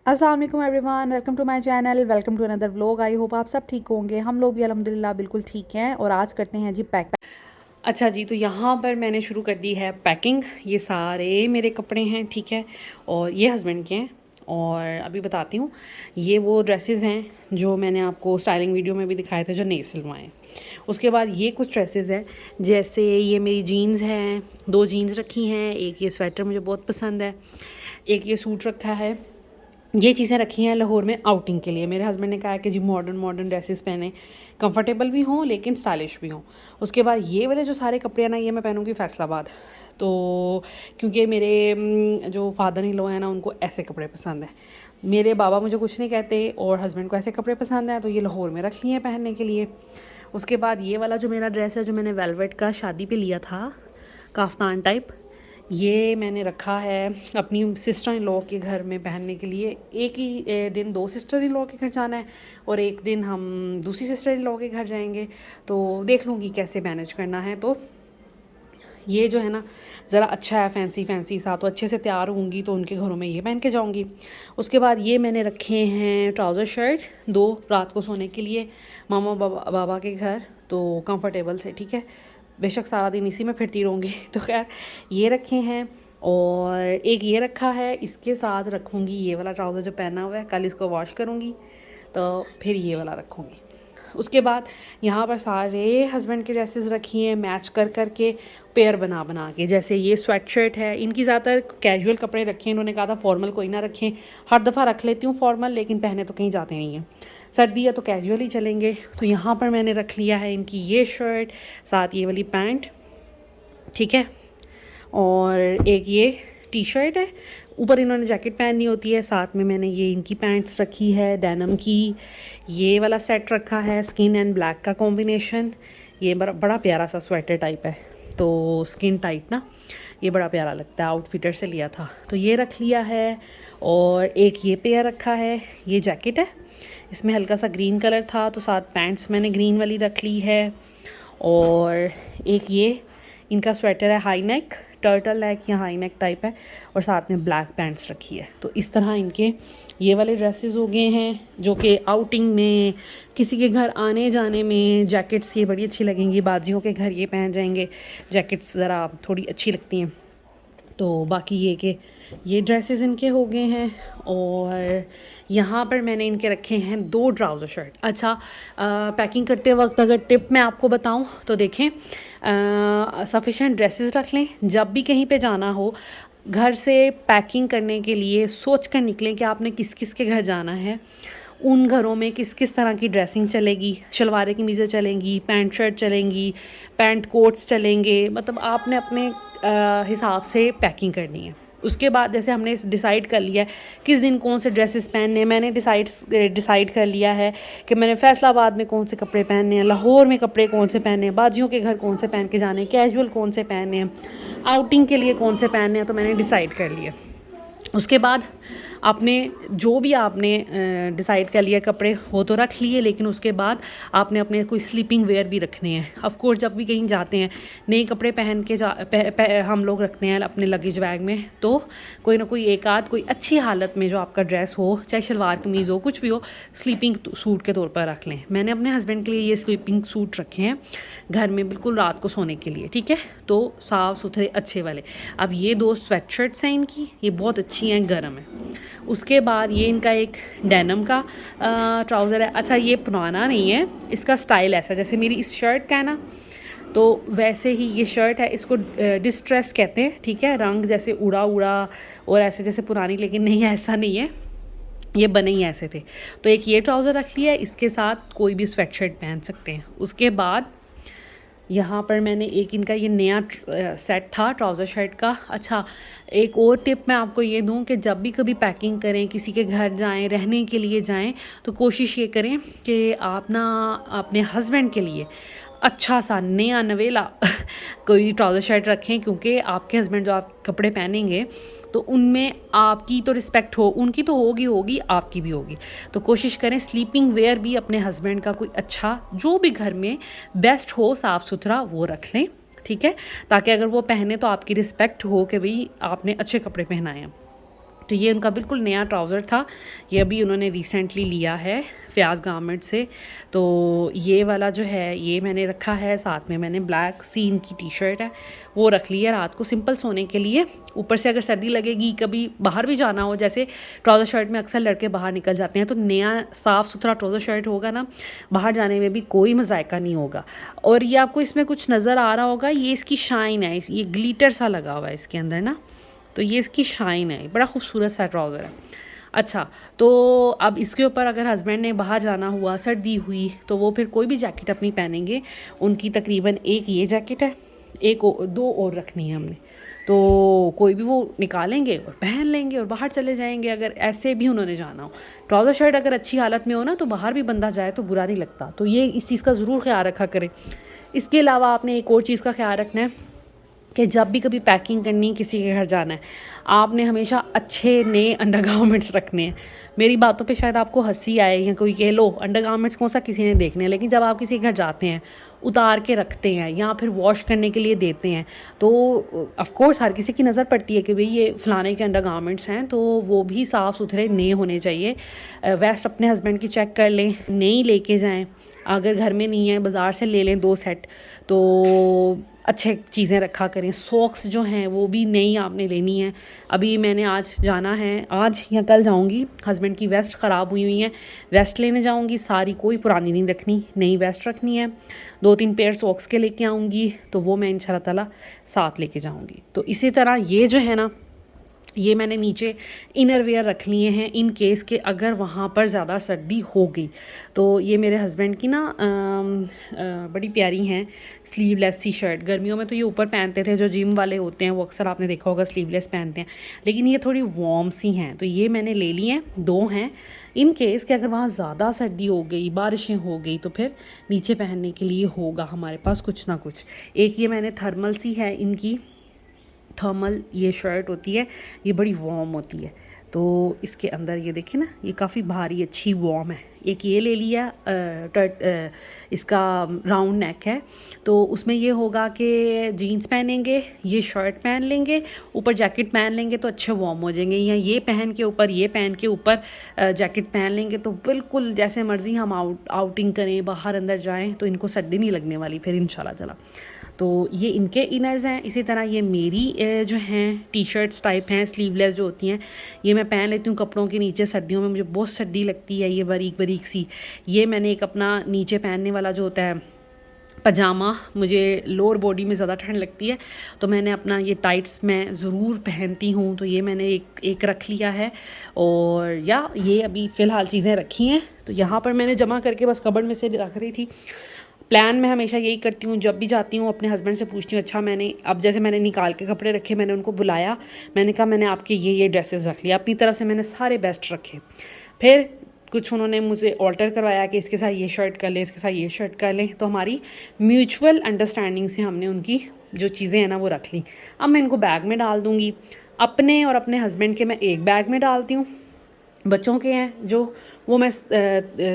अस्सलाम वालेकुम everyone, welcome to my channel, welcome to another vlog. I hope आप सब ठीक होंगे। हम लोग भी अल्हम्दुलिल्लाह बिल्कुल ठीक हैं और आज करते हैं जी पैक। अच्छा जी, तो यहाँ पर मैंने शुरू कर दी है पैकिंग। ये सारे मेरे कपड़े हैं, ठीक है, और ये हस्बैंड के हैं। और अभी बताती हूँ, ये वो ड्रेसेस हैं जो मैंने आपको स्टाइलिंग वीडियो में भी दिखाए थे, जो नहीं सिलवाएँ। उसके बाद ये कुछ ड्रेसेस हैं, जैसे ये मेरी जीन्स हैं, 2 जीन्स रखी हैं, एक ये स्वेटर मुझे बहुत पसंद है, एक ये सूट रखा है। ये चीज़ें रखी हैं लाहौर में आउटिंग के लिए। मेरे हस्बैंड ने कहा है कि जी मॉडर्न मॉडर्न ड्रेसेस पहने, कंफर्टेबल भी हों लेकिन स्टाइलिश भी हों। उसके बाद ये वाले जो सारे कपड़े हैं ना, ये मैं पहनूँगी फैसलाबाद। तो क्योंकि मेरे जो फादर इन लॉ हैं ना, उनको ऐसे कपड़े पसंद हैं। मेरे बाबा मुझे कुछ नहीं कहते और हस्बैंड को ऐसे कपड़े पसंद हैं, तो ये लाहौर में रख लिए हैं पहनने के लिए। उसके बाद ये वाला जो मेरा ड्रेस है, जो मैंने वेलवेट का शादी पे लिया था, काफ्तान टाइप, ये मैंने रखा है अपनी सिस्टर इन लॉ के घर में पहनने के लिए। एक ही दिन 2 सिस्टर इन लॉ के घर जाना है और एक दिन हम दूसरी सिस्टर इन लॉ के घर जाएंगे, तो देख लूँगी कैसे मैनेज करना है। तो ये जो है ना, ज़रा अच्छा है, फैंसी फैंसी सा, तो अच्छे से तैयार होंगी तो उनके घरों में ये पहन के जाऊँगी। उसके बाद ये मैंने रखे हैं ट्राउज़र शर्ट, 2 रात को सोने के लिए, मामा बाबा के घर, तो कंफर्टेबल से, ठीक है। बेशक सारा दिन इसी में फिरती रहूँगी तो खैर ये रखे हैं। और एक ये रखा है, इसके साथ रखूँगी ये वाला ट्राउज़र जो पहना हुआ है, कल इसको वॉश करूँगी तो फिर ये वाला रखूँगी। उसके बाद यहाँ पर सारे हस्बैंड के ड्रेसेस रखी हैं मैच कर कर के, पेयर बना बना के। जैसे ये स्वेट शर्ट है, इनकी ज़्यादातर कैजुअल कपड़े रखे हैं, इन्होंने कहा था फॉर्मल कोई ना रखें। हर दफ़ा रख लेती हूँ फॉर्मल, लेकिन पहने तो कहीं जाते नहीं हैं, सर्दी है तो कैजुअल ही चलेंगे। तो यहाँ पर मैंने रख लिया है इनकी ये शर्ट, साथ ये वाली पैंट, ठीक है, और एक ये टी शर्ट है, ऊपर इन्होंने जैकेट पहननी होती है। साथ में मैंने ये इनकी पैंट्स रखी है डेनिम की। ये वाला सेट रखा है, स्किन एंड ब्लैक का कॉम्बिनेशन। ये बड़ा प्यारा सा स्वेटर टाइप है, तो स्किन टाइप ना, ये बड़ा प्यारा लगता है, आउटफिटर से लिया था, तो ये रख लिया है। और एक ये पेयर रखा है, ये जैकेट है, इसमें हल्का सा ग्रीन कलर था, तो साथ पैंट्स मैंने ग्रीन वाली रख ली है। और एक ये इनका स्वेटर है, हाई नेक, टर्टल नेक या हाई नेक टाइप है, और साथ में ब्लैक पैंट्स रखी है। तो इस तरह इनके ये वाले ड्रेसेस हो गए हैं, जो कि आउटिंग में, किसी के घर आने जाने में जैकेट्स ये बड़ी अच्छी लगेंगी। बाजियों के घर ये पहन जाएंगे, जैकेट्स ज़रा थोड़ी अच्छी लगती हैं। तो बाकी ये कि ये ड्रेसेस इनके हो गए हैं। और यहाँ पर मैंने इनके रखे हैं 2 ट्राउज़र शर्ट। अच्छा, पैकिंग करते वक्त अगर टिप मैं आपको बताऊँ तो देखें, सफिशेंट ड्रेसेस रख लें। जब भी कहीं पे जाना हो, घर से पैकिंग करने के लिए सोच कर निकलें कि आपने किस किस के घर जाना है, उन घरों में किस किस तरह की ड्रेसिंग चलेगी, शलवारें कमीज़ें चलेंगी, पैंट शर्ट चलेंगी, पैंट कोट्स चलेंगे, मतलब आपने अपने हिसाब से पैकिंग करनी है। उसके बाद जैसे हमने डिसाइड कर लिया है किस दिन कौन से ड्रेसेस पहनने हैं, मैंने डिसाइड कर लिया है कि मैंने फैसलाबाद में कौन से कपड़े पहनने हैं, लाहौर में कपड़े कौन से पहनने हैं, बाजियों के घर कौन से पहन के जाने हैं, कैजुअल कौन से पहनने हैं, आउटिंग के लिए कौन से पहनने हैं, तो मैंने डिसाइड कर लिया। उसके बाद आपने जो भी आपने डिसाइड कर लिया कपड़े वो तो रख लिए, लेकिन उसके बाद आपने अपने कोई स्लीपिंग वेयर भी रखने हैं। ऑफ कोर्स जब भी कहीं जाते हैं नए कपड़े पहन के हम लोग रखते हैं अपने लगेज बैग में, तो कोई ना कोई एक आध कोई अच्छी हालत में जो आपका ड्रेस हो, चाहे शलवार कमीज़ हो, कुछ भी हो, स्लीपिंग सूट के तौर पर रख लें। मैंने अपने हस्बैंड के लिए ये स्लीपिंग सूट रखे हैं घर में, बिल्कुल रात को सोने के लिए, ठीक है, तो साफ़ सुथरे अच्छे वाले। अब ये 2 स्वेट शर्ट्स हैं इनकी, ये बहुत अच्छी हैं, गर्म है। उसके बाद ये इनका एक डेनिम का ट्राउज़र है। अच्छा, ये पुराना नहीं है, इसका स्टाइल ऐसा, जैसे मेरी इस शर्ट का है ना, तो वैसे ही ये शर्ट है, इसको डिस्ट्रेस कहते हैं, ठीक है, रंग जैसे उड़ा उड़ा और ऐसे जैसे पुरानी, लेकिन नहीं, ऐसा नहीं है, ये बने ही ऐसे थे। तो एक ये ट्राउज़र रख लिया है, इसके साथ कोई भी स्वेट शर्ट पहन सकते हैं। उसके बाद यहाँ पर मैंने एक इनका ये नया सेट था ट्राउज़र शर्ट का। अच्छा, एक और टिप मैं आपको ये दूँ कि जब भी कभी पैकिंग करें, किसी के घर जाएं, रहने के लिए जाएं, तो कोशिश ये करें कि आप ना अपने हस्बैंड के लिए अच्छा सा नया नवेला कोई ट्राउज़र शर्ट रखें, क्योंकि आपके हस्बैंड जो आप कपड़े पहनेंगे तो उनमें आपकी तो रिस्पेक्ट हो, उनकी तो होगी, आपकी भी होगी। तो कोशिश करें स्लीपिंग वेयर भी अपने हस्बैंड का कोई अच्छा, जो भी घर में बेस्ट हो, साफ़ सुथरा, वो रख लें, ठीक है, ताकि अगर वो पहने तो आपकी रिस्पेक्ट हो कि भाई आपने अच्छे कपड़े पहनाए हैं। तो ये उनका बिल्कुल नया ट्राउज़र था, ये अभी उन्होंने रिसेंटली लिया है फ़याज़ गारमेंट से। तो ये वाला जो है ये मैंने रखा है, साथ में मैंने ब्लैक सीन की टी शर्ट है वो रख ली है रात को सिंपल सोने के लिए। ऊपर से अगर सर्दी लगेगी, कभी बाहर भी जाना हो, जैसे ट्राउज़र शर्ट में अक्सर लड़के बाहर निकल जाते हैं, तो नया साफ़ सुथरा ट्राउज़र शर्ट होगा ना, बाहर जाने में भी कोई मज़ायका नहीं होगा। और ये आपको इसमें कुछ नज़र आ रहा होगा, ये इसकी शाइन है, ये ग्लिटर सा लगा हुआ है इसके अंदर ना, तो ये इसकी शाइन है, बड़ा खूबसूरत सा ट्राउज़र है। अच्छा, तो अब इसके ऊपर अगर हस्बैंड ने बाहर जाना हुआ, सर्दी हुई, तो वो फिर कोई भी जैकेट अपनी पहनेंगे। उनकी तकरीबन एक ये जैकेट है, दो और रखनी है हमने, तो कोई भी वो निकालेंगे और पहन लेंगे और बाहर चले जाएंगे, अगर ऐसे भी उन्होंने जाना हो। ट्राउज़र शर्ट अगर अच्छी हालत में हो ना, तो बाहर भी बंदा जाए तो बुरा नहीं लगता। तो ये इस चीज़ का ज़रूर ख्याल रखा करें। इसके अलावा आपने एक और चीज़ का ख्याल रखना है कि जब भी कभी पैकिंग करनी, किसी के घर जाना है, आपने हमेशा अच्छे नए अंडरगारमेंट्स रखने हैं। मेरी बातों पे शायद आपको हंसी आए या कोई कहे लो अंडरगारमेंट्स कौन सा किसी ने देखने हैं, लेकिन जब आप किसी के घर जाते हैं, उतार के रखते हैं या फिर वॉश करने के लिए देते हैं, तो ऑफ कोर्स हर किसी की नज़र पड़ती है कि भाई ये फ़लाने के अंडरगारमेंट्स हैं, तो वो भी साफ़ सुथरे नए होने चाहिए। वेस्ट अपने हस्बैंड की चेक कर लें, नई लेके जाएँ, अगर घर में नहीं है बाज़ार से ले लें 2 सेट, तो अच्छे चीज़ें रखा करें। सॉक्स जो हैं वो भी नई आपने लेनी है। अभी मैंने आज जाना है, आज या कल जाऊंगी, हस्बैंड की वेस्ट ख़राब हुई हुई है, वेस्ट लेने जाऊंगी, सारी कोई पुरानी नहीं रखनी, नई वेस्ट रखनी है। 2-3 पेयर सॉक्स के लेके आऊँगी, तो वो मैं इंशाल्लाह ताला साथ लेके जाऊँगी। तो इसी तरह ये जो है ना, ये मैंने नीचे इनर वेयर रख लिए हैं इन केस के अगर वहाँ पर ज़्यादा सर्दी हो गई। तो ये मेरे हस्बैंड की ना बड़ी प्यारी हैं स्लीवलेस सी शर्ट। गर्मियों में तो ये ऊपर पहनते थे, जो जिम वाले होते हैं वो अक्सर आपने देखा होगा स्लीवलेस पहनते हैं, लेकिन ये थोड़ी वार्म सी हैं, तो ये मैंने ले ली हैं, 2 हैं इन केस कि अगर वहाँ ज़्यादा सर्दी हो गई, बारिशें हो गई, तो फिर नीचे पहनने के लिए होगा हमारे पास कुछ ना कुछ। एक ये मैंने थर्मल सी है इनकी, थर्मल ये शर्ट होती है, ये बड़ी वार्म होती है, तो इसके अंदर ये देखिए ना, ये काफ़ी भारी अच्छी वार्म है। एक ये ले लिया, इसका राउंड नेक है, तो उसमें ये होगा कि जीन्स पहनेंगे, ये शर्ट पहन लेंगे, ऊपर जैकेट पहन लेंगे तो अच्छे वार्म हो जाएंगे, या ये पहन के ऊपर ये पहन के ऊपर जैकेट पहन लेंगे, तो बिल्कुल जैसे मर्ज़ी हम आउटिंग करें, बाहर अंदर जाएँ, तो इनको सर्दी नहीं लगने वाली फिर इंशाल्लाह ताला। तो ये इनके इनर्स हैं। इसी तरह ये मेरी जो हैं टी शर्ट्स टाइप हैं स्लीवलेस जो होती हैं, ये मैं पहन लेती हूँ कपड़ों के नीचे। सर्दियों में मुझे बहुत सर्दी लगती है, ये बारीक बारीक सी। ये मैंने एक अपना नीचे पहनने वाला जो होता है पजामा, मुझे लोअर बॉडी में ज़्यादा ठंड लगती है, तो मैंने अपना ये टाइट्स मैं ज़रूर पहनती हूँ, तो ये मैंने एक रख लिया है। और या ये अभी फ़िलहाल चीज़ें रखी हैं, तो यहाँ पर मैंने जमा करके बस कबर्ड में से रख रही थी। प्लान मैं हमेशा यही करती हूँ, जब भी जाती हूँ अपने हस्बैंड से पूछती हूँ, अच्छा मैंने अब जैसे मैंने निकाल के कपड़े रखे, मैंने उनको बुलाया, मैंने कहा मैंने आपके ये ड्रेसेस रख लिया, अपनी तरफ से मैंने सारे बेस्ट रखे। फिर कुछ उन्होंने मुझे ऑल्टर करवाया कि इसके साथ ये शर्ट कर लें, इसके साथ ये शर्ट कर लें, तो हमारी म्यूचुअल अंडरस्टैंडिंग से हमने उनकी जो चीज़ें हैं ना वो रख ली। अब मैं इनको बैग में डाल दूँगी, अपने और अपने हस्बैंड के मैं एक बैग में डालती हूँ, बच्चों के हैं जो वो मैं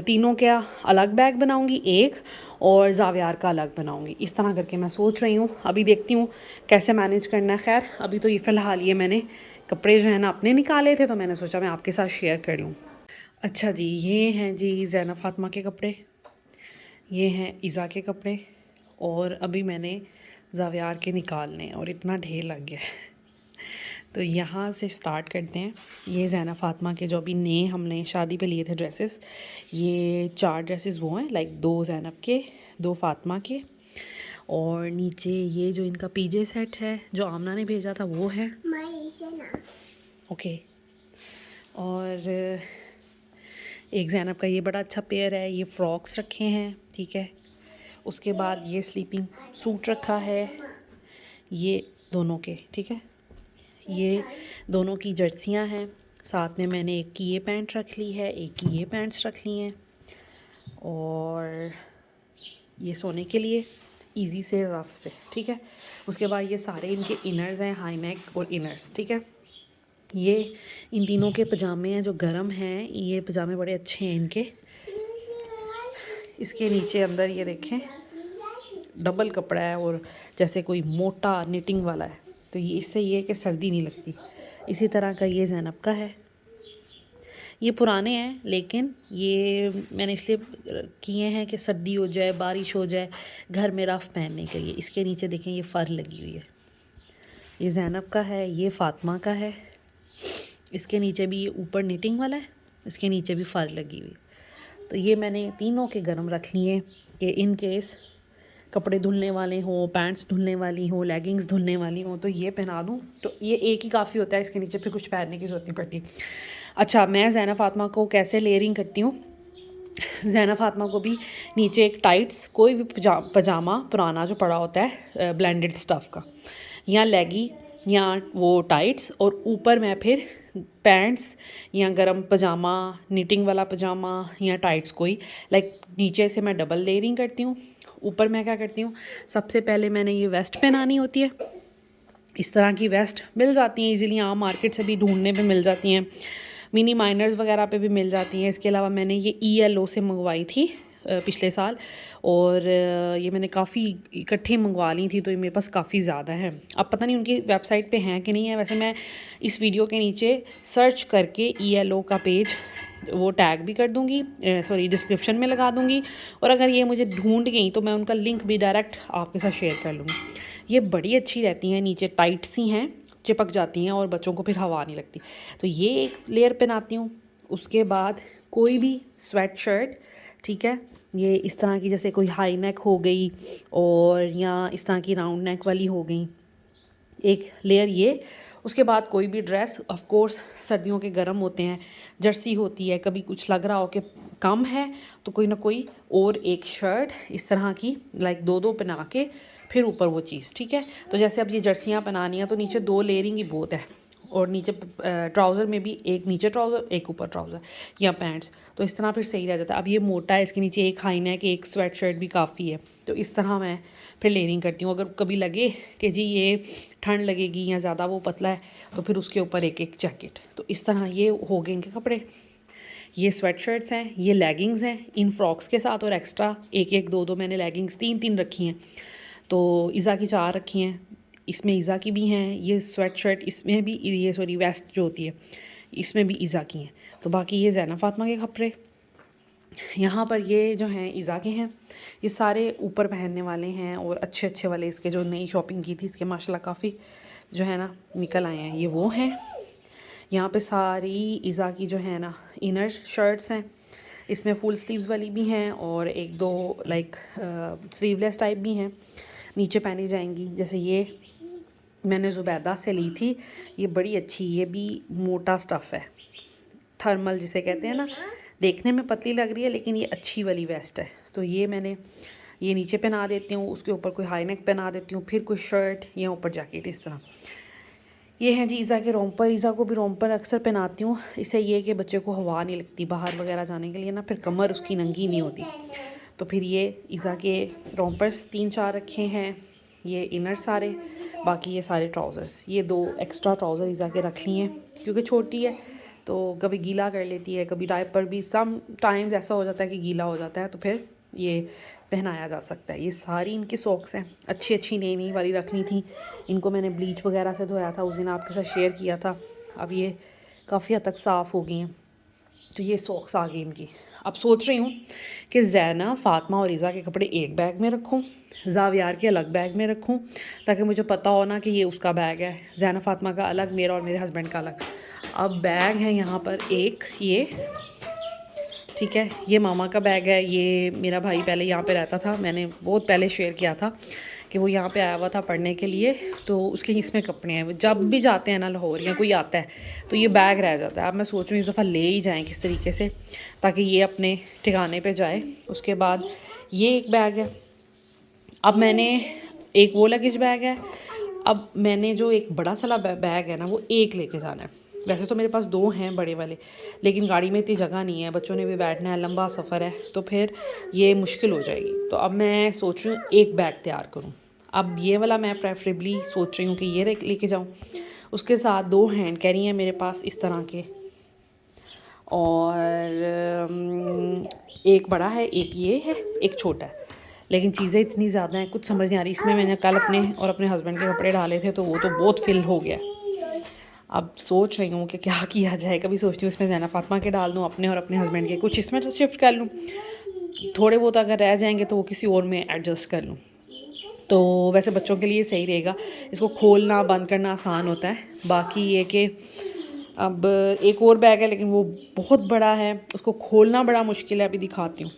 तीनों का अलग बैग बनाऊंगी एक, और जावियार का अलग बनाऊंगी। इस तरह करके मैं सोच रही हूँ, अभी देखती हूँ कैसे मैनेज करना है। खैर अभी तो ये फ़िलहाल ये मैंने कपड़े जो है ना अपने निकाले थे, तो मैंने सोचा मैं आपके साथ शेयर कर लूँ। अच्छा जी, ये हैं जी ज़ैनब फातिमा के कपड़े, ये हैं इज़ा के कपड़े, और अभी मैंने जावियार के निकालने, और इतना ढेर लग गया है। तो यहाँ से स्टार्ट करते हैं। ये ज़ैनब फातिमा के जो अभी नए हमने शादी पे लिए थे ड्रेसेस, ये 4 ड्रेसेस वो हैं, लाइक 2 ज़ैनब के, 2 फातिमा के, और नीचे ये जो इनका पीजे सेट है जो आमना ने भेजा था वो है ओके। और एक ज़ैनब का ये बड़ा अच्छा पेयर है, ये फ्रॉक्स रखे हैं, ठीक है। उसके बाद ये स्लीपिंग सूट रखा है, ये दोनों के, ठीक है। ये दोनों की जर्सियां हैं, साथ में मैंने एक की ये पैंट रख ली है, एक की ये पैंट्स रख ली हैं, और ये सोने के लिए इजी से रफ से, ठीक है। उसके बाद ये सारे इनके इनर्स हैं, हाई नेक और इनर्स, ठीक है। ये इन तीनों के पजामे हैं जो गर्म हैं, ये पजामे बड़े अच्छे हैं इनके। इसके नीचे अंदर ये देखें डबल कपड़ा है, और जैसे कोई मोटा निटिंग वाला है, तो ये इससे ये है कि सर्दी नहीं लगती। इसी तरह का ये ज़ैनब का है। ये पुराने हैं लेकिन ये मैंने इसलिए किए हैं कि सर्दी हो जाए, बारिश हो जाए, घर में रफ़ पहनने के लिए। इसके नीचे देखें ये फ़र लगी हुई है। ये ज़ैनब का है, ये फ़ातिमा का है। इसके नीचे भी ये ऊपर निटिंग वाला है, इसके नीचे भी फ़र लगी हुई। तो ये मैंने तीनों के गरम रख लिए कि इन केस कपड़े धुलने वाले हों, पैंट्स धुलने वाली हों, लेगिंग्स धुलने वाली हों तो ये पहना दूँ। तो ये एक ही काफ़ी होता है, इसके नीचे फिर कुछ पहनने की ज़रूरत नहीं पड़ती। अच्छा, मैं ज़ैना फ़ातिमा को कैसे लेयरिंग करती हूँ। ज़ैना फ़ातिमा को भी नीचे एक टाइट्स, कोई भी पजामा पुराना जो पड़ा होता है ब्लेंडेड स्टफ़ का, या लेगी या वो टाइट्स, और ऊपर मैं फिर पैंट्स या गरम पजामा, निटिंग वाला पजामा या टाइट्स कोई, लाइक नीचे से मैं डबल लेयरिंग करती हूँ। ऊपर मैं क्या करती हूँ, सबसे पहले मैंने ये वेस्ट पहनानी होती है। इस तरह की वेस्ट मिल जाती हैं इजीली, आम मार्केट से भी ढूंढने पे मिल जाती हैं, मिनी माइनर्स वगैरह पे भी मिल जाती हैं। इसके अलावा मैंने ये ELO से मंगवाई थी पिछले साल, और ये मैंने काफ़ी इकट्ठी मंगवा ली थी, तो ये मेरे पास काफ़ी ज़्यादा है। अब पता नहीं उनकी वेबसाइट पे हैं कि नहीं है। वैसे मैं इस वीडियो के नीचे सर्च करके ELO का पेज वो टैग भी कर दूँगी, सॉरी डिस्क्रिप्शन में लगा दूँगी, और अगर ये मुझे ढूंढ गई तो मैं उनका लिंक भी डायरेक्ट आपके साथ शेयर कर लूँगी। ये बड़ी अच्छी रहती हैं, नीचे टाइट सी हैं, चिपक जाती हैं और बच्चों को फिर हवा नहीं लगती। तो ये एक लेयर पहनाती हूँ। उसके बाद कोई भी स्वेट शर्ट, ठीक है, ये इस तरह की जैसे कोई हाई नेक हो गई और या इस तरह की राउंड नेक वाली हो गई, एक लेयर ये। उसके बाद कोई भी ड्रेस, ऑफ कोर्स सर्दियों के गर्म होते हैं, जर्सी होती है, कभी कुछ लग रहा हो कि कम है तो कोई ना कोई और एक शर्ट इस तरह की लाइक दो पहना के फिर ऊपर वो चीज़, ठीक है। तो जैसे अब ये जर्सियाँ पहनानी है तो नीचे 2 लेयरिंग ही बहुत है, और नीचे ट्राउज़र में भी एक नीचे ट्राउज़र एक ऊपर ट्राउज़र या पैंट्स, तो इस तरह फिर सही रह जाता है। अब ये मोटा है, इसके नीचे एक हाई नेक, एक स्वेट शर्ट भी काफ़ी है, तो इस तरह मैं फिर लेयरिंग करती हूँ। अगर कभी लगे कि जी ये ठंड लगेगी या ज़्यादा वो पतला है तो फिर उसके ऊपर एक एक जैकेट। तो इस तरह ये हो गए इनके कपड़े। ये स्वेट शर्ट्स हैं, ये लेगिंग्स हैं इन फ्रॉक्स के साथ, और एक्स्ट्रा एक एक दो दो मैंने लेगिंग्स 3 रखी हैं। तो ईज़ा की 4 रखी हैं, इसमें ईज़ा की भी हैं। ये स्वेट शर्ट इसमें भी, ये सॉरी वेस्ट जो होती है इसमें भी ईज़ा की हैं। तो बाकी ये ज़ैना फ़ातिमा के कपड़े यहाँ पर ये जो हैं ईज़ा के हैं। ये सारे ऊपर पहनने वाले हैं और अच्छे अच्छे वाले, इसके जो नई शॉपिंग की थी इसके माशाल्लाह काफ़ी जो है ना निकल आए हैं। ये वो हैं। यहाँ पे सारी ईज़ा की जो है ना इनर शर्ट्स हैं, इसमें फुल स्लीव्स वाली भी हैं और एक दो लाइक स्लीवलेस टाइप भी हैं, नीचे पहनी जाएंगी। जैसे ये मैंने ज़ुबैदा से ली थी, ये बड़ी अच्छी, ये भी मोटा स्टफ़ है, थर्मल जिसे कहते हैं ना, देखने में पतली लग रही है लेकिन ये अच्छी वाली वेस्ट है। तो ये मैंने ये नीचे पहना देती हूँ, उसके ऊपर कोई हाई नेक पहना देती हूँ, फिर कोई शर्ट या ऊपर जैकेट इस तरह। ये हैं जी ईज़ा के रोम्पर। ईज़ा को भी रोम्पर अक्सर पहनाती हूँ, इससे ये कि बच्चे को हवा नहीं लगती बाहर वगैरह जाने के लिए ना, फिर कमर उसकी नंगी नहीं होती। तो फिर ये ईज़ा के रोम्पर्स 3-4 रखे हैं, ये इनर सारे, बाकी ये सारे ट्राउज़र्स। ये 2 एक्स्ट्रा ट्राउज़र ईज़ा के रख लिए हैं क्योंकि छोटी है तो कभी गीला कर लेती है, कभी डायपर भी सम टाइम्स ऐसा हो जाता है कि गीला हो जाता है, तो फिर ये पहनाया जा सकता है। ये सारी इनकी सॉक्स हैं, अच्छी अच्छी नई नई वाली रखनी थी। इनको मैंने ब्लीच वगैरह से धोया था, उस दिन आपके साथ शेयर किया था। अब ये काफ़ी हद तक साफ़ हो गई हैं, तो ये सॉक्स आ गई इनकी। अब सोच रही हूँ कि ज़ैना, फ़ातिमा और ईज़ा के कपड़े एक बैग में रखूँ, ज़ावियार के अलग बैग में रखूँ, ताकि मुझे पता हो ना कि ये उसका बैग है, ज़ैना फ़ातिमा का अलग, मेरा और मेरे हस्बैंड का अलग। अब बैग है यहाँ पर एक ये, ठीक है, ये मामा का बैग है। ये मेरा भाई पहले यहाँ पे रहता था, मैंने बहुत पहले शेयर किया था कि वो यहाँ पे आया हुआ था पढ़ने के लिए, तो उसके इसमें कपड़े हैं। जब भी जाते हैं ना लाहौर या कोई आता है तो ये बैग रह जाता है। अब मैं सोच रही हूँ इस दफ़ा ले ही जाएँ किस तरीके से, ताकि ये अपने ठिकाने पे जाए। उसके बाद ये एक बैग है। अब मैंने एक वो लगेज बैग है, अब मैंने जो एक बड़ा सा बैग है ना वो एक लेके जाना है। वैसे तो मेरे पास 2 हैं बड़े वाले, लेकिन गाड़ी में इतनी जगह नहीं है, बच्चों ने भी बैठना है, लंबा सफ़र है, तो फिर ये मुश्किल हो जाएगी। तो अब मैं सोच रही हूँ एक बैग तैयार करूँ। अब ये वाला मैं प्रेफरेबली सोच रही हूँ कि ये लेके जाऊँ। उसके साथ 2 हैंड कैरी हैं मेरे पास इस तरह के, और एक बड़ा है, एक ये है, एक छोटा है। लेकिन चीज़ें इतनी ज़्यादा हैं, कुछ समझ नहीं आ रही। इसमें मैंने कल अपने और अपने हस्बैंड के कपड़े डाले थे तो वो तो बहुत फिल हो गया। अब सोच रही हूँ कि क्या किया जाए। कभी सोचती हूँ इसमें ज़ैनब फातिमा के डाल दूँ अपने और अपने हस्बैंड के, कुछ इसमें तो शिफ्ट कर लूँ, थोड़े बहुत अगर रह जाएंगे तो वो किसी और में एडजस्ट कर लूँ। तो वैसे बच्चों के लिए सही रहेगा, इसको खोलना बंद करना आसान होता है। बाकी ये कि अब एक और बैग है लेकिन वो बहुत बड़ा है, उसको खोलना बड़ा मुश्किल है। अभी दिखाती हूँ।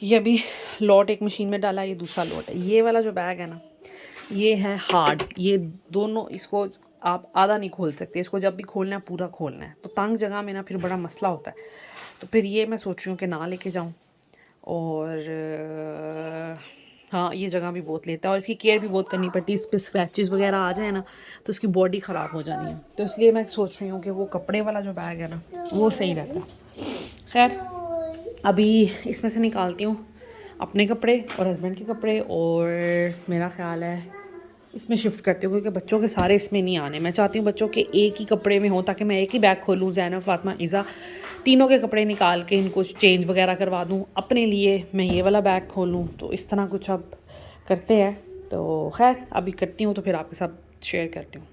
ये अभी लॉट एक मशीन में डाला, ये दूसरा लॉट है। ये वाला जो बैग है ना, ये है हार्ड। ये दोनों, इसको आप आधा नहीं खोल सकते, इसको जब भी खोलना है पूरा खोलना है। तो तंग जगह में ना फिर बड़ा मसला होता है। तो फिर ये मैं सोच रही हूँ कि ना लेके जाऊँ। और हाँ, ये जगह भी बहुत लेता है और इसकी केयर भी बहुत करनी पड़ती है। इस पर स्क्रैचेस वगैरह आ जाए ना तो उसकी बॉडी ख़राब हो जानी है। तो इसलिए मैं सोच रही हूँ कि वो कपड़े वाला जो बैग है ना वो सही रहता है। खैर, अभी इसमें से निकालती हूँ अपने कपड़े और हस्बैंड के कपड़े, और मेरा ख़्याल है इसमें शिफ्ट करती हूँ, क्योंकि बच्चों के सारे इसमें नहीं आने। मैं चाहती हूँ बच्चों के एक ही कपड़े में हो, ताकि मैं एक ही बैग खोलूँ, ज़ैनब, फातिमा, इज़ा, तीनों के कपड़े निकाल के इनको चेंज वगैरह करवा दूँ। अपने लिए मैं ये वाला बैग खोलूँ। तो इस तरह कुछ अब करते हैं। तो खैर अभी करती हूँ तो फिर आपके साथ शेयर करती हूँ।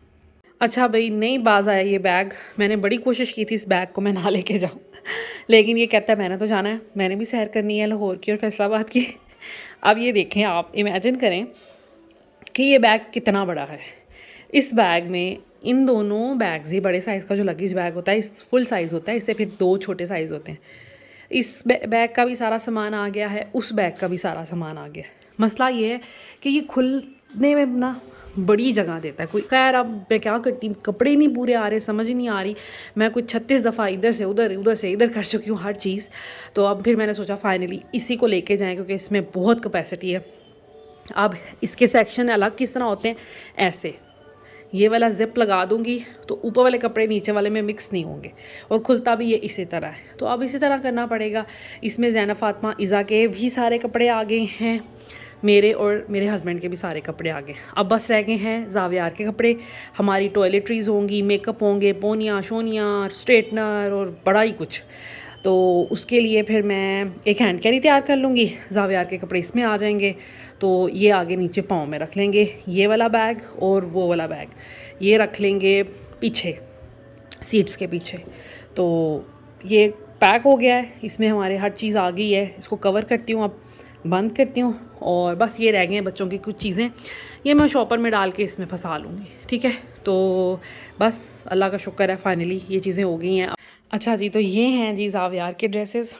अच्छा भाई, नहीं बाज आया ये बैग। मैंने बड़ी कोशिश की थी इस बैग को मैं ना लेके जाऊँ, लेकिन ये कहता है मैंने तो जाना है, मैंने भी सैर करनी है लाहौर की और फैसलाबाद की। अब ये देखें, आप इमेजिन करें कि ये बैग कितना बड़ा है। इस बैग में इन दोनों बैग्स ही, बड़े साइज़ का जो लगेज बैग होता है इस फुल साइज़ होता है, इससे फिर 2 छोटे साइज़ होते हैं। इस बैग का भी सारा सामान आ गया है, उस बैग का भी सारा सामान आ गया है। मसला ये है कि ये खुलने में ना बड़ी जगह देता है कोई। खैर अब मैं क्या करती हूँ, कपड़े नहीं पूरे आ रहे, समझ ही नहीं आ रही। मैं कुछ 36 दफ़ा इधर से उधर, उधर से इधर कर चुकी हूँ हर चीज़। तो अब फिर मैंने सोचा फाइनली इसी को लेके जाएँ, क्योंकि इसमें बहुत कैपेसिटी है। अब इसके सेक्शन अलग किस तरह होते हैं, ऐसे ये वाला ज़िप लगा दूंगी तो ऊपर वाले कपड़े नीचे वाले में मिक्स नहीं होंगे, और खुलता भी ये इसी तरह है। तो अब इसी तरह करना पड़ेगा। इसमें ज़ैनब, फातिमा, इज़ा के भी सारे कपड़े आ गए हैं, मेरे और मेरे हस्बैंड के भी सारे कपड़े आ गए। अब बस रह गए हैं ज़ावियार के कपड़े। हमारी टॉयलेटरीज़ होंगी, मेकअप होंगे, पोनियाँ शोनियाँ, स्ट्रेटनर और बड़ा ही कुछ। तो उसके लिए फिर मैं एक हैंड कैरी तैयार कर लूँगी, ज़ावियार के कपड़े इसमें आ जाएंगे। तो ये आगे नीचे पाँव में रख लेंगे, ये वाला बैग और वो वाला बैग ये रख लेंगे पीछे, सीट्स के पीछे। तो ये पैक हो गया है, इसमें हमारे हर चीज़ आ गई है। इसको कवर करती हूँ, अब बंद करती हूँ। और बस ये रह गए हैं बच्चों की कुछ चीज़ें, ये मैं शॉपर में डाल के इसमें फंसा लूँगी। ठीक है, तो बस अल्लाह का शुक्र है फाइनली ये चीज़ें हो गई हैं। अच्छा जी, तो ये हैं जी ज़ावियार के ड्रेसेस,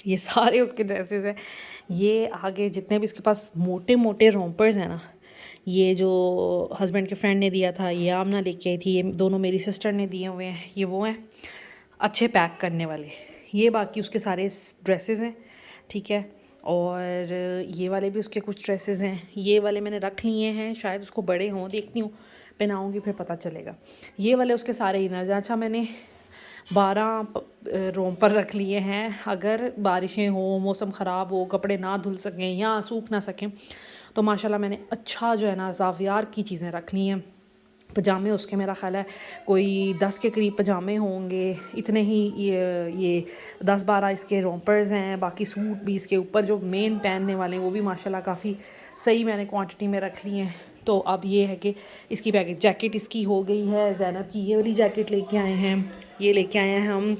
ये सारे उसके ड्रेसेस हैं। ये आगे जितने भी इसके पास मोटे मोटे रोम्पर्स हैं ना, ये जो हस्बैंड के फ्रेंड ने दिया था, ये आमना लेके आई थी, ये दोनों मेरी सिस्टर ने दिए हुए हैं, ये वो हैं अच्छे पैक करने वाले। ये बाकी उसके सारे ड्रेसेस हैं। ठीक है, और ये वाले भी उसके कुछ ड्रेसेस हैं। ये वाले मैंने रख लिए हैं, शायद उसको बड़े हों, देखती हूँ पहनाऊँगी फिर पता चलेगा। ये वाले उसके सारे इनर्स। अच्छा, मैंने 12 रोम पर रख लिए हैं। अगर बारिशें हो, मौसम ख़राब हो, कपड़े ना धुल सकें या सूख ना सकें, तो माशाल्लाह मैंने अच्छा जो है ना ज़ावियार की चीज़ें रख ली हैं। पजामे उसके मेरा ख़्याल है कोई 10 के करीब पजामे होंगे, इतने ही ये 10-12 इसके रोम्पर्स हैं। बाकी सूट भी इसके ऊपर जो मेन पहनने वाले हैं वो भी माशाल्लाह काफ़ी सही मैंने क्वांटिटी में रख ली हैं। तो अब ये है कि इसकी पैकेट जैकेट इसकी हो गई है। ज़ैनब की ये वाली जैकेट लेके आए हैं, ये लेके आए हैं हम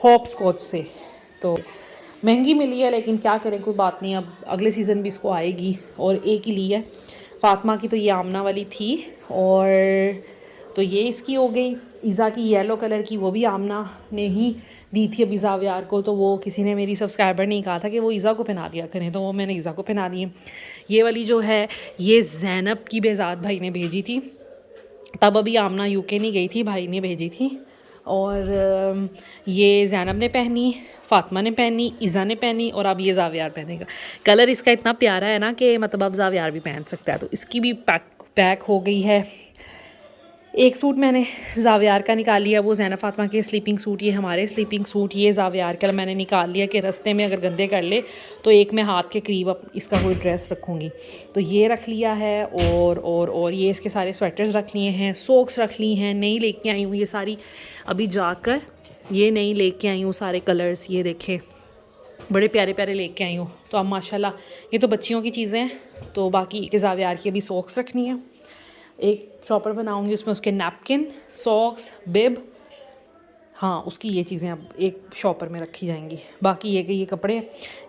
हॉप स्कॉच से। तो महंगी मिली है लेकिन क्या करें, कोई बात नहीं, अब अगले सीज़न भी इसको आएगी। और एक ही ली है फातिमा की, तो ये आमना वाली थी, और तो ये इसकी हो गई। ईज़ा की येलो कलर की, वो भी आमना ने ही दी थी अभी ज़ावियार को। तो वो किसी ने, मेरी सब्सक्राइबर ने कहा था कि वो ईज़ा को पहना दिया करें, तो वो मैंने ईज़ा को पहना दी है। ये वाली जो है ये ज़ैनब की बेज़ाद भाई ने भेजी थी, तब अभी आमना यूके नहीं गई थी, भाई ने भेजी थी। और ये ज़ैनब ने पहनी, फातिमा ने पहनी, इज़ा ने पहनी, और अब ये ज़ावियार पहनेगा। कलर इसका इतना प्यारा है ना कि मतलब अब ज़ावियार भी पहन सकता है। तो इसकी भी पैक हो गई है। एक सूट मैंने ज़ावियार का निकाल लिया, वो ज़ैनब फातिमा के स्लीपिंग सूट, ये हमारे स्लीपिंग सूट। ये ज़ावियार का मैंने निकाल लिया कि रास्ते में अगर गंदे कर ले तो एक मैं हाथ के करीब अब इसका कोई ड्रेस रखूँगी, तो ये रख लिया है। और ये इसके सारे स्वेटर्स रख लिए हैं, सॉक्स रख ली हैं, नई लेके आई हूँ ये सारी, अभी जाकर ये नई लेके आई हूँ सारे कलर्स। ये देखें, बड़े प्यारे प्यारे लेके आई हूँ। तो अब माशाल्लाह ये तो बच्चियों की चीज़ें हैं, तो बाकी के ज़ावियार की अभी सॉक्स रखनी है। एक शॉपर बनाऊँगी, उसमें उसके नैपकिन, सॉक्स, बिब, हाँ उसकी ये चीज़ें अब एक शॉपर में रखी जाएंगी। बाकी ये कपड़े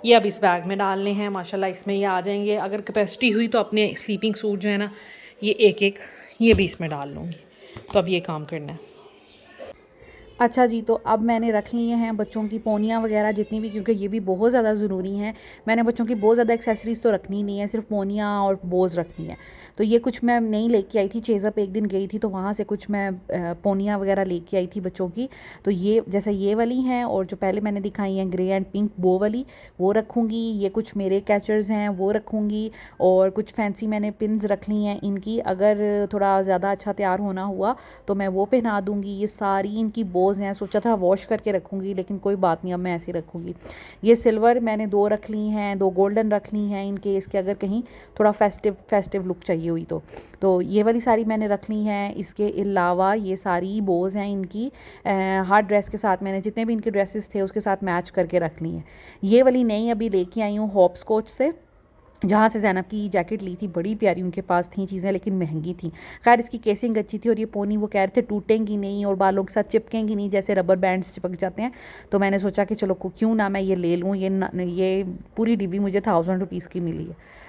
ये अब इस बैग में डालने हैं। माशाल्लाह इसमें ये आ जाएंगे। अगर कैपेसिटी हुई तो अपने स्लीपिंग सूट जो है ना ये एक एक ये भी इसमें डाल लूँगी। तो अब ये काम करना है। अच्छा जी, तो अब मैंने रख लिए हैं बच्चों की पोनियाँ वगैरह जितनी भी, क्योंकि ये भी बहुत ज़्यादा ज़रूरी हैं। मैंने बच्चों की बहुत ज़्यादा एक्सेसरीज़ तो रखनी नहीं है, सिर्फ पोनियाँ और बोज़ रखनी है। तो ये कुछ मैं नहीं लेके आई थी, चेज़अप एक दिन गई थी तो वहाँ से कुछ मैं पोनियाँ वगैरह लेके आई थी बच्चों की। तो ये जैसे ये वाली हैं, और जो पहले मैंने दिखाई हैं ग्रे एंड पिंक वो वाली वो रखूँगी। ये कुछ मेरे कैचर्स हैं वो रखूँगी, और कुछ फैंसी मैंने पिन्स रख ली हैं इनकी। अगर थोड़ा ज़्यादा अच्छा तैयार होना हुआ तो मैं वो पहना दूँगी। ये सारी इनकी बोज़ हैं, सोचा था वॉश करके रखूँगी लेकिन कोई बात नहीं, अब मैं ऐसे रखूँगी। ये सिल्वर मैंने 2 रख ली हैं, 2 गोल्डन रख ली हैं इन केस के अगर कहीं थोड़ा फेस्टिव लुक चाहिए हुई तो ये वाली सारी मैंने रख ली हैं। इसके अलावा ये सारी बोज़ हैं इनकी, हर ड्रेस के साथ मैंने जितने भी इनके ड्रेसेस थे उसके साथ मैच करके रख ली हैं। ये वाली नई अभी लेके आई हूँ हॉप स्कॉच से, जहाँ से ज़ैनब की जैकेट ली थी। बड़ी प्यारी उनके पास थी चीज़ें लेकिन महंगी थी। खैर इसकी केसिंग अच्छी थी, और ये पोनी वो कह रहे थे टूटेंगी नहीं और बालों के साथ चिपकेंगी नहीं जैसे रबर बैंड्स चिपक जाते हैं। तो मैंने सोचा कि चलो क्यों ना मैं ये ले लूँ। ये पूरी डिब्बी मुझे 1000 रुपीज़ की मिली है।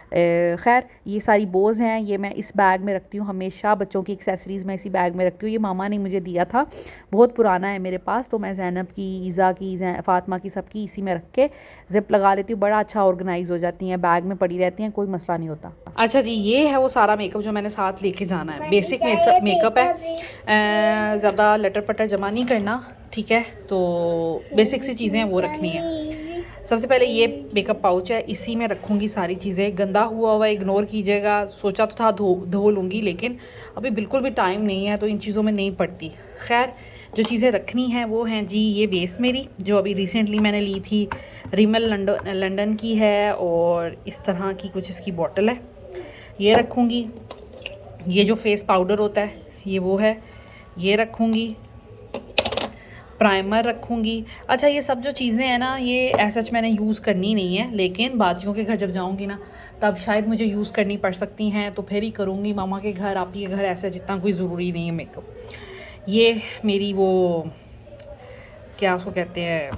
खैर ये सारी बोज़ हैं, ये मैं इस बैग में रखती हूँ हमेशा। बच्चों की एक्सेसरीज़ मैं इसी बैग में रखती हूँ। ये मामा ने मुझे दिया था, बहुत पुराना है मेरे पास, तो मैं ज़ैनब की, ईज़ा की, फ़ातिमा की, सबकी इसी में रख के ज़िप लगा लेती हूँ। बड़ा अच्छा ऑर्गेनाइज़ हो जाती हैं, बैग में पड़ी रहती हैं, कोई मसला नहीं होता। अच्छा जी, ये है वो सारा मेकअप जो मैंने साथ लेके जाना है। बेसिक मेकअप है, ज़्यादा लटर पटर जमा नहीं करना, ठीक है। तो बेसिक सी चीज़ें हैं वो रखनी है। सबसे पहले ये मेकअप पाउच है, इसी में रखूँगी सारी चीज़ें। गंदा हुआ इग्नोर कीजिएगा। सोचा तो था धो लूँगी, लेकिन अभी बिल्कुल भी टाइम नहीं है तो इन चीज़ों में नहीं पड़ती। खैर जो चीज़ें रखनी हैं वो हैं जी, ये बेस मेरी जो अभी रिसेंटली मैंने ली थी, रिमल लंदन की है, और इस तरह की कुछ इसकी बॉटल है, ये रखूँगी। ये जो फेस पाउडर होता है ये वो है, ये रखूँगी। प्राइमर रखूँगी। अच्छा ये सब जो चीज़ें हैं ना ये ऐसा मैंने यूज़ करनी नहीं है, लेकिन बाजियों के घर जब जाऊँगी ना तब शायद मुझे यूज़ करनी पड़ सकती हैं, तो फिर ही करूँगी। मामा के घर, आपी के घर ऐसा जितना कोई ज़रूरी नहीं है मेकअप। ये मेरी वो क्या उसको कहते हैं,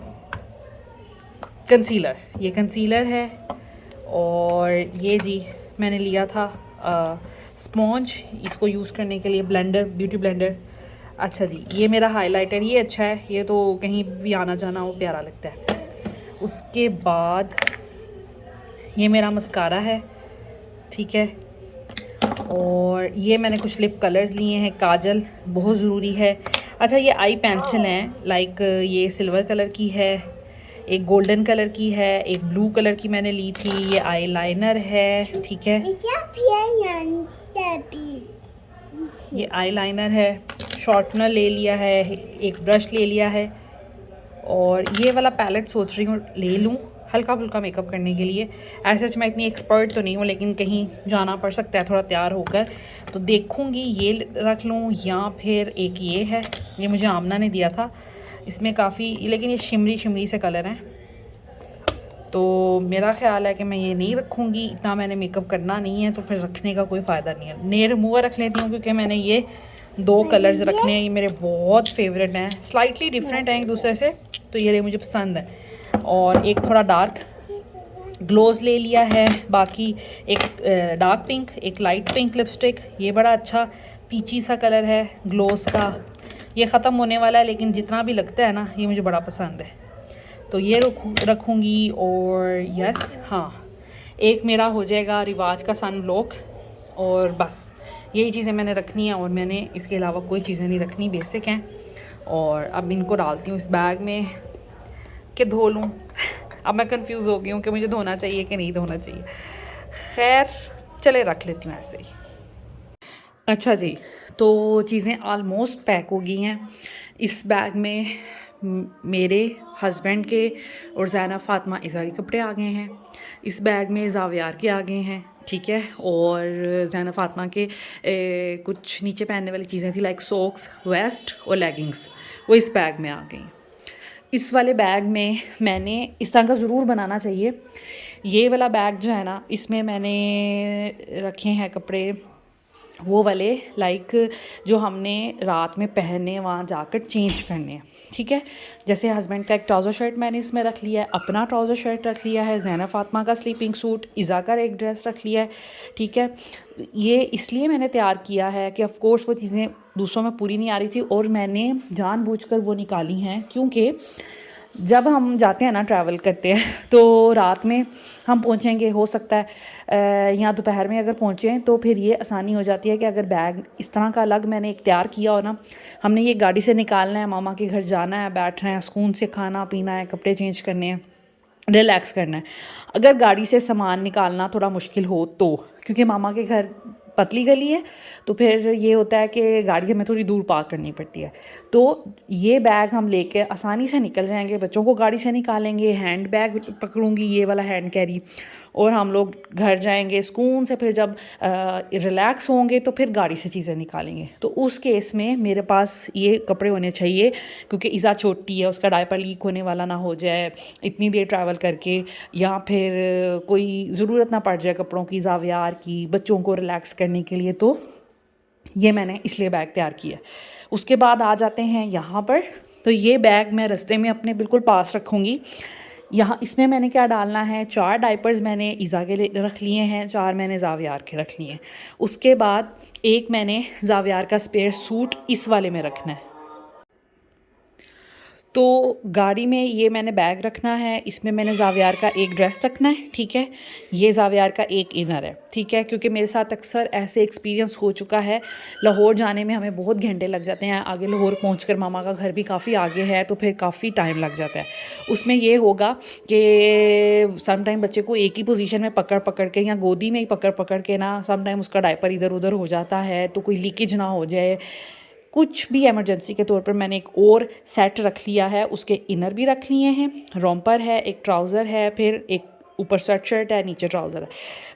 कंसीलर, ये कंसीलर है। और ये जी मैंने लिया था स्पॉन्ज, इसको यूज़ करने के लिए ब्लेंडर, ब्यूटी ब्लेंडर। अच्छा जी, ये मेरा हाइलाइटर, ये अच्छा है, ये तो कहीं भी आना जाना वो प्यारा लगता है। उसके बाद ये मेरा मस्कारा है, ठीक है। और ये मैंने कुछ लिप कलर्स लिए हैं, काजल बहुत ज़रूरी है। अच्छा ये आई पेंसिल हैं, लाइक ये सिल्वर कलर की है, एक गोल्डन कलर की है, एक ब्लू कलर की मैंने ली थी। ये आई लाइनर है, ठीक है, ये आई लाइनर है। शॉर्टनर ले लिया है, एक ब्रश ले लिया है, और ये वाला पैलेट सोच रही हूँ ले लूँ हल्का फुल्का मेकअप करने के लिए। ऐसे मैं इतनी एक्सपर्ट तो नहीं हूँ, लेकिन कहीं जाना पड़ सकता है थोड़ा तैयार होकर, तो देखूँगी ये रख लूँ या फिर एक ये है, ये मुझे आमना ने दिया था। इसमें काफ़ी, लेकिन ये शिमरी से कलर हैं, तो मेरा ख्याल है कि मैं ये नहीं रखूँगी। इतना मैंने मेकअप करना नहीं है तो फिर रखने का कोई फ़ायदा नहीं है। नेल रिमूवर रख लेती हूँ क्योंकि मैंने ये 2 कलर्स रखने हैं, ये मेरे बहुत फेवरेट हैं, स्लाइटली डिफरेंट हैं एक दूसरे से, तो ये मुझे पसंद है। और एक थोड़ा डार्क ग्लोज ले लिया है। बाकी एक डार्क पिंक, एक लाइट पिंक लिपस्टिक, ये बड़ा अच्छा पीची सा कलर है ग्लोज का। ये ख़त्म होने वाला है लेकिन जितना भी लगता है ना ये मुझे बड़ा पसंद है, तो ये रखूँगी। और यस हाँ, एक मेरा हो जाएगा रिवाज का सन ब्लॉक, और बस यही चीज़ें मैंने रखनी है, और मैंने इसके अलावा कोई चीज़ें नहीं रखनी, बेसिक हैं। और अब इनको डालती हूँ इस बैग में कि धो लूँ। अब मैं कंफ्यूज हो गई हूँ कि मुझे धोना चाहिए कि नहीं धोना चाहिए। खैर चले रख लेती हूँ ऐसे ही। अच्छा जी, तो चीज़ें ऑलमोस्ट पैक हो गई हैं। इस बैग में मेरे हस्बैंड के और ज़ैनब फ़ातिमा इज़ा के कपड़े आ गए हैं। इस बैग में ज़ावियार के आ गए हैं, ठीक है। और ज़ैनब फ़ातिमा के कुछ नीचे पहनने वाली चीज़ें थी, लाइक सॉक्स, वेस्ट और लेगिंग्स, वो इस बैग में आ गई। इस वाले बैग में मैंने इस तरह का ज़रूर बनाना चाहिए। ये वाला बैग जो है ना, इसमें मैंने रखे हैं कपड़े वो वाले, लाइक जो हमने रात में पहने वहाँ जाकर चेंज करने हैं, ठीक है। जैसे हस्बैंड का एक ट्राउज़र शर्ट मैंने इसमें रख लिया है, अपना ट्राउज़र शर्ट रख लिया है, ज़ैना फ़ातिमा का स्लीपिंग सूट, इज़ा का एक ड्रेस रख लिया है, ठीक है। ये इसलिए मैंने तैयार किया है कि ऑफ़ कोर्स वो चीज़ें दूसरों में पूरी नहीं आ रही थी, और मैंने जानबूझकर वो निकाली हैं क्योंकि जब हम जाते हैं ना, ट्रैवल करते हैं, तो रात में हम पहुंचेंगे, हो सकता है या दोपहर में अगर पहुंचें तो फिर ये आसानी हो जाती है कि अगर बैग इस तरह का अलग मैंने एक तैयार किया हो ना, हमने ये गाड़ी से निकालना है, मामा के घर जाना है, बैठना है, सुकून से खाना पीना है, कपड़े चेंज करने हैं, रिलैक्स करना है। अगर गाड़ी से सामान निकालना थोड़ा मुश्किल हो तो, क्योंकि मामा के घर पतली गली है, तो फिर ये होता है कि गाड़ी हमें थोड़ी दूर पार्क करनी पड़ती है। तो ये बैग हम लेके आसानी से निकल जाएंगे, बच्चों को गाड़ी से निकालेंगे, हैंड बैग पकड़ूंगी ये वाला हैंड कैरी, और हम लोग घर जाएंगे सुकून से। फिर जब रिलैक्स होंगे तो फिर गाड़ी से चीज़ें निकालेंगे। तो उस केस में मेरे पास ये कपड़े होने चाहिए, क्योंकि इज़ा छोटी है, उसका डायपर लीक होने वाला ना हो जाए इतनी देर ट्रैवल करके, या फिर कोई ज़रूरत ना पड़ जाए कपड़ों की, ज़ावियार की, बच्चों को रिलैक्स करने के लिए। तो ये मैंने इसलिए बैग तैयार किया। उसके बाद आ जाते हैं यहाँ पर। तो ये बैग मैं रास्ते में अपने बिल्कुल पास रखूँगी। यहाँ इसमें मैंने क्या डालना है, 4 डायपर्स मैंने इज़ा के रख लिए हैं, 4 मैंने ज़ावियार के रख लिए हैं। उसके बाद एक मैंने ज़ावियार का स्पेयर सूट इस वाले में रखना है। तो गाड़ी में ये मैंने बैग रखना है, इसमें मैंने ज़ावियार का एक ड्रेस रखना है, ठीक है। ये ज़ावियार का एक इनर है, ठीक है, क्योंकि मेरे साथ अक्सर ऐसे एक्सपीरियंस हो चुका है। लाहौर जाने में हमें बहुत घंटे लग जाते हैं, आगे लाहौर पहुंचकर मामा का घर भी काफ़ी आगे है, तो फिर काफ़ी टाइम लग जाता है। उसमें ये होगा कि सम टाइम बच्चे को एक ही पोजीशन में पकड़ पकड़ के या गोदी में ही पकड़ पकड़ के ना, सम टाइम उसका डायपर इधर उधर हो जाता है, तो कोई लीकेज ना हो जाए, कुछ भी इमरजेंसी के तौर पर मैंने एक और सेट रख लिया है। उसके इनर भी रख लिए हैं, रोम्पर है, एक ट्राउज़र है, फिर एक ऊपर स्वेट शर्ट है, नीचे ट्राउज़र है,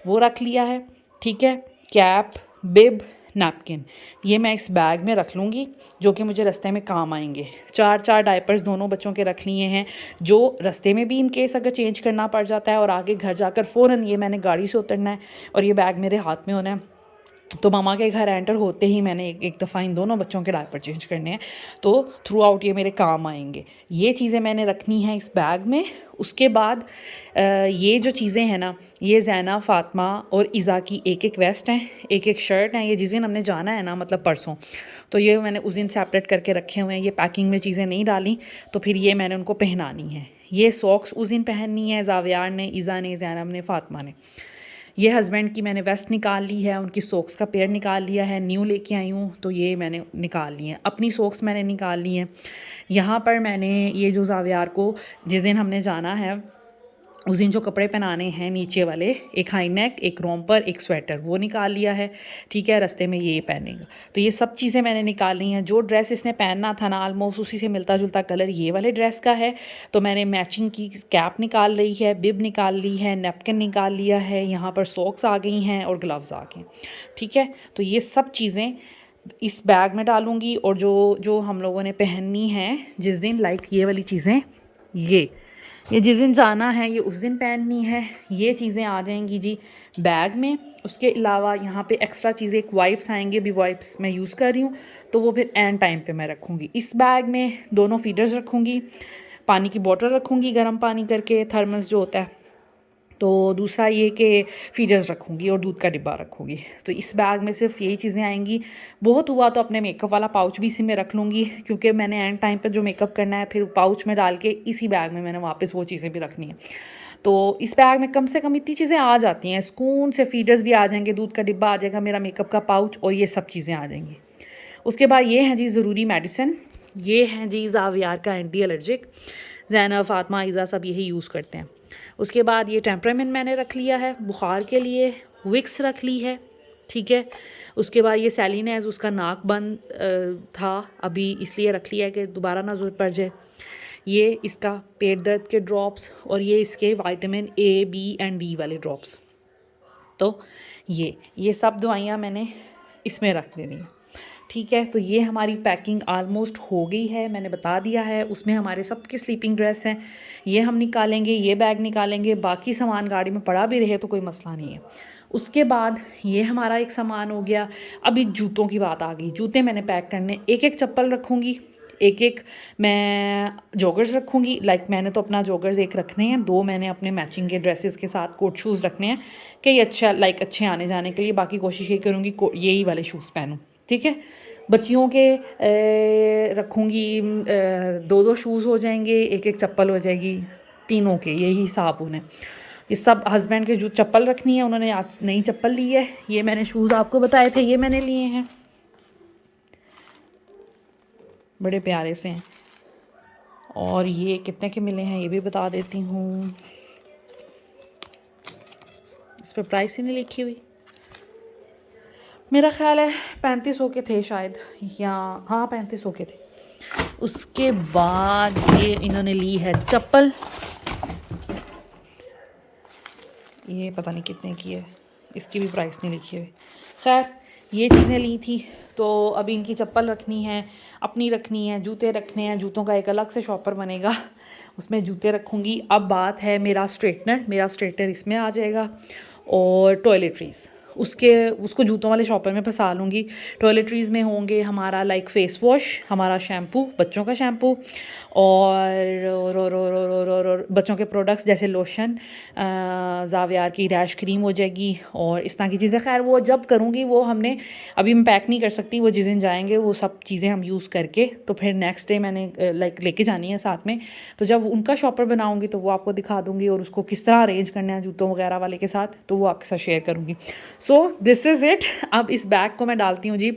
वो रख लिया है, ठीक है। कैप, बिब, नैपकिन, ये मैं इस बैग में रख लूँगी, जो कि मुझे रास्ते में काम आएंगे। 4 डायपर्स दोनों बच्चों के रख लिए हैं, जो रास्ते में भी इन केस अगर चेंज करना पड़ जाता है, और आगे घर जाकर फ़ौरन ये मैंने गाड़ी से उतरना है और ये बैग मेरे हाथ में होना है। तो मामा के घर एंटर होते ही मैंने एक दफ़ा इन दोनों बच्चों के डायपर चेंज करने हैं, तो थ्रू आउट ये मेरे काम आएंगे। ये चीज़ें मैंने रखनी हैं इस बैग में। उसके बाद ये जो चीज़ें हैं ना, ये ज़ैना, फ़ातिमा और इज़ा की एक एक वेस्ट हैं, एक एक शर्ट हैं। ये जिस दिन हमने जाना है ना, मतलब परसों, तो ये मैंने उस दिन सेपरेट करके रखे हुए हैं। ये पैकिंग में चीज़ें नहीं डाली, तो फिर ये मैंने उनको पहनानी है। ये सॉक्स उस दिन पहननी है, ज़ावियार ने, इज़ा ने, ज़ैनब ने, फ़ातिमा ने। ये हस्बैंड की मैंने वेस्ट निकाल ली है, उनकी सॉक्स का पेयर निकाल लिया है, न्यू लेके आई हूँ, तो ये मैंने निकाल ली है। अपनी सॉक्स मैंने निकाल ली हैं। यहाँ पर मैंने ये जो ज़ावियार को जिस दिन हमने जाना है उस दिन जो कपड़े पहनाने हैं नीचे वाले, एक हाई नेक, एक रोम्पर, एक स्वेटर, वो निकाल लिया है, ठीक है। रास्ते में ये पहनेगा, तो ये सब चीज़ें मैंने निकाल ली हैं। जो ड्रेस इसने पहनना था ना, ऑलमोस्ट उसी से मिलता जुलता कलर ये वाले ड्रेस का है, तो मैंने मैचिंग की कैप निकाल ली है, बिब निकाल ली है, नैपकिन निकाल लिया है, यहाँ पर सॉक्स आ गई हैं और ग्लव्स आ गए, ठीक है। तो ये सब चीज़ें इस बैग में डालूँगी, और जो जो हम लोगों ने पहननी है जिस दिन, लाइक ये वाली चीज़ें, ये जिस दिन जाना है ये उस दिन पहननी है, ये चीज़ें आ जाएंगी जी बैग में। उसके अलावा यहाँ पे एक्स्ट्रा चीज़ें, एक वाइप्स आएंगे, भी वाइप्स मैं यूज़ कर रही हूँ, तो वो फिर एंड टाइम पे मैं रखूँगी। इस बैग में दोनों फीडर्स रखूँगी, पानी की बोतल रखूँगी गर्म पानी करके, थर्मस जो होता है, तो दूसरा ये कि फीडर्स रखूँगी और दूध का डिब्बा रखूँगी। तो इस बैग में सिर्फ यही चीज़ें आएंगी। बहुत हुआ तो अपने मेकअप वाला पाउच भी इसी में रख लूँगी, क्योंकि मैंने एंड टाइम पर जो मेकअप करना है फिर पाउच में डाल के इसी बैग में मैंने वापस वो चीज़ें भी रखनी है। तो इस बैग में कम से कम इतनी चीज़ें आ जाती हैं, सुकून से फीडर्स भी आ जाएंगे, दूध का डिब्बा आ जाएगा, मेरा मेकअप का पाउच, और ये सब चीज़ें आ जाएंगी। उसके बाद ये हैं जी ज़रूरी मेडिसिन, ये हैं जी ज़ावियार का एंटी एलर्जिक, ज़ैनब, फ़ातिमा, इज़ा सब यही यूज़ करते हैं। उसके बाद ये टेम्परामेंट मैंने रख लिया है बुखार के लिए, विक्स रख ली है, ठीक है। उसके बाद ये सैलिनेज, उसका नाक बंद था अभी, इसलिए रख लिया है कि दोबारा ना ज़रूरत पड़ जाए। ये इसका पेट दर्द के ड्रॉप्स, और ये इसके vitamin A, B and D वाले ड्रॉप्स। तो ये सब दवाइयाँ मैंने इसमें रख देनी है, ठीक है, तो ये हमारी पैकिंग आलमोस्ट हो गई है, मैंने बता दिया है। उसमें हमारे सबके स्लीपिंग ड्रेस हैं, ये हम निकालेंगे, ये बैग निकालेंगे, बाकी सामान गाड़ी में पड़ा भी रहे तो कोई मसला नहीं है। उसके बाद ये हमारा एक सामान हो गया। अभी जूतों की बात आ गई, जूते मैंने पैक करने, एक एक चप्पल रखूँगी, एक एक मैं जॉगर्स रखूँगी। लाइक मैंने तो अपना जॉगर्स एक रखने हैं, 2 मैंने अपने मैचिंग के ड्रेसेस के साथ कोट शूज़ रखने हैं कि ये अच्छा लाइक अच्छे आने जाने के लिए। बाकी कोशिश ये करूँगी यही वाले शूज़ पहनूँ, ठीक है। बच्चियों के रखूँगी, 2-2 शूज़ हो जाएंगे, एक एक चप्पल हो जाएगी, तीनों के यही हिसाब होने। ये सब हस्बैंड के जो चप्पल रखनी है, उन्होंने आज नई चप्पल ली है। ये मैंने शूज़ आपको बताए थे, ये मैंने लिए हैं, बड़े प्यारे से हैं। और ये कितने के मिले हैं ये भी बता देती हूँ, इस पर प्राइस ही नहीं लिखी हुई। मेरा ख्याल है 3500 के थे शायद, या हाँ 3500 के थे। उसके बाद ये इन्होंने ली है चप्पल, ये पता नहीं कितने की है, इसकी भी प्राइस नहीं लिखी हुई। खैर ये चीज़ें ली थी, तो अभी इनकी चप्पल रखनी है, अपनी रखनी है, जूते रखने हैं, जूतों का एक अलग से शॉपर बनेगा, उसमें जूते रखूँगी। अब बात है मेरा स्ट्रेटनर इसमें आ जाएगा, और टॉयलेटरीज़ उसको जूतों वाले शॉपर में फंसा लूँगी। टॉयलेटरीज़ में होंगे हमारा लाइक फेस वॉश, हमारा शैम्पू, बच्चों का शैम्पू, और बच्चों के प्रोडक्ट्स जैसे लोशन, ज़ावियार की रैश क्रीम हो जाएगी, और इस तरह की चीज़ें। खैर वो जब करूँगी वो हमने अभी मैं पैक नहीं कर सकती, वो जिस दिन जाएंगे वो सब चीज़ें हम यूज़ करके तो फिर नेक्स्ट डे मैंने लाइक लेके जानी है साथ में। तो जब उनका शॉपर बनाऊँगी तो वो आपको दिखा दूँगी, और उसको किस तरह अरेंज करना है जूतों वगैरह वाले के साथ, तो वो आपके साथ शेयर करूँगी। सो दिस इज़ इट। अब इस बैग को मैं डालती हूँ जी,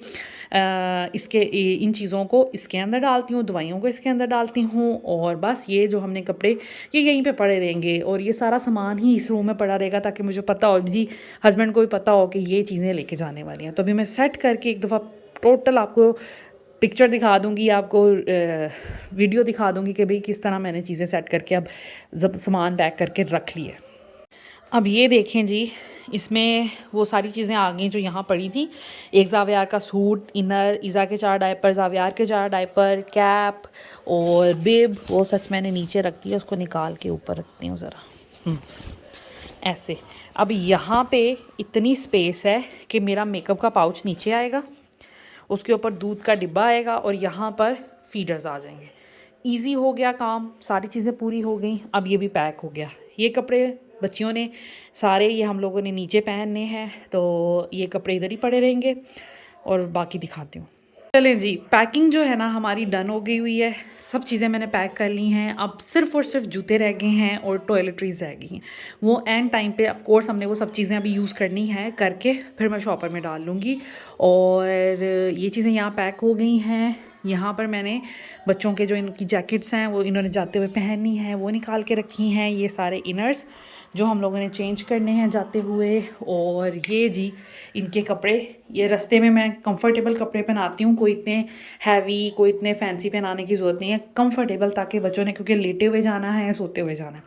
इसके इन चीज़ों को इसके अंदर डालती हूँ, दवाइयों को इसके अंदर डालती हूँ, और बस ये जो हमने कपड़े ये यहीं पे पड़े रहेंगे, और ये सारा सामान ही इस रूम में पड़ा रहेगा, ताकि मुझे पता हो जी, हस्बैंड को भी पता हो कि ये चीज़ें लेके जाने वाली हैं। तो अभी मैं सेट करके एक दफ़ा टोटल आपको पिक्चर दिखा दूँगी, आपको वीडियो दिखा दूँगी कि भाई किस तरह मैंने चीज़ें सेट करके अब जब सामान पैक करके रख लिया। अब ये देखें जी, इसमें वो सारी चीज़ें आ गई जो यहाँ पड़ी थी। एक ज़ावियार का सूट, इनर, ईज़ा के 4 डायपर, ज़ावियार के 4 डायपर, कैप और बिब, वो सच मैंने नीचे रख दिया, उसको निकाल के ऊपर रखती हूँ ज़रा, ऐसे। अब यहाँ पे इतनी स्पेस है कि मेरा मेकअप का पाउच नीचे आएगा, उसके ऊपर दूध का डिब्बा आएगा, और यहाँ पर फीडर्स आ जाएंगे। ईज़ी हो गया काम, सारी चीज़ें पूरी हो गई। अब ये भी पैक हो गया। ये कपड़े बच्चियों ने सारे, ये हम लोगों ने नीचे पहनने हैं, तो ये कपड़े इधर ही पड़े रहेंगे, और बाकी दिखाती हूँ। चलें जी, पैकिंग जो है ना हमारी डन हो गई हुई है, सब चीज़ें मैंने पैक कर ली हैं। अब सिर्फ़ और सिर्फ जूते रह गए हैं और टॉयलेटरीज़ रह गई हैं। वो एंड टाइम पे ऑफ कोर्स हमने वो सब चीज़ें अभी यूज़ करनी है, करके फिर मैं शॉपर में डाल लूँगी। और ये चीज़ें यहाँ पैक हो गई हैं। यहाँ पर मैंने बच्चों के जो इनकी जैकेट्स हैं वो इन्होंने जाते हुए पहननी है, वो निकाल के रखी हैं। ये सारे इनर्स जो हम लोगों ने चेंज करने हैं जाते हुए, और ये जी इनके कपड़े, ये रास्ते में मैं कंफर्टेबल कपड़े पहनाती हूँ, कोई इतने हैवी, कोई इतने फैंसी पहनाने की ज़रूरत नहीं है, कंफर्टेबल, ताकि बच्चों ने, क्योंकि लेटे हुए जाना है, सोते हुए जाना है।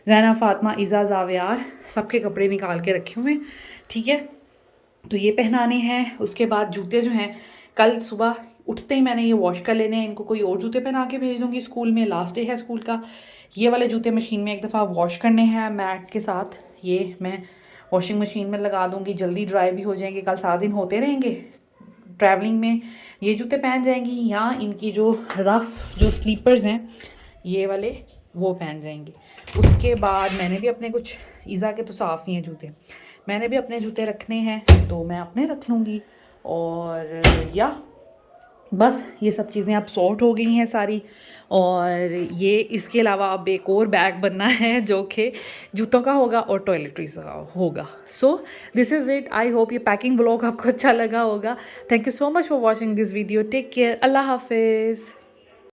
ज़ैना, फ़ातिमा, ईज़ा, ज़ावियार सबके कपड़े निकाल के रखे हुए, ठीक है। तो ये पहनाने हैं। उसके बाद जूते जो हैं कल सुबह उठते ही मैंने ये वॉश कर लेने हैं, इनको कोई और जूते पहना के भेज दूँगी स्कूल में, लास्ट डे है स्कूल का। ये वाले जूते मशीन में एक दफ़ा वॉश करने हैं मैट के साथ, ये मैं वॉशिंग मशीन में लगा दूँगी, जल्दी ड्राई भी हो जाएंगे, कल सारा दिन होते रहेंगे। ट्रैवलिंग में ये जूते पहन जाएंगी, या इनकी जो रफ़ जो स्लीपर्स हैं ये वाले वो पहन जाएंगी। उसके बाद मैंने भी अपने कुछ, ईज़ा के तो साफ़ ही हैं जूते, मैंने भी अपने जूते रखने हैं, तो मैं अपने रख लूँगी। और या बस ये सब चीज़ें अब सॉर्ट हो गई हैं सारी। और ये इसके अलावा अब एक और बैग बनना है जो कि जूतों का होगा और टॉयलेटरीज का होगा। So this is it. I hope ये पैकिंग ब्लॉग आपको अच्छा लगा होगा। Thank you so much for watching this video. Take care. अल्लाह हाफिज़।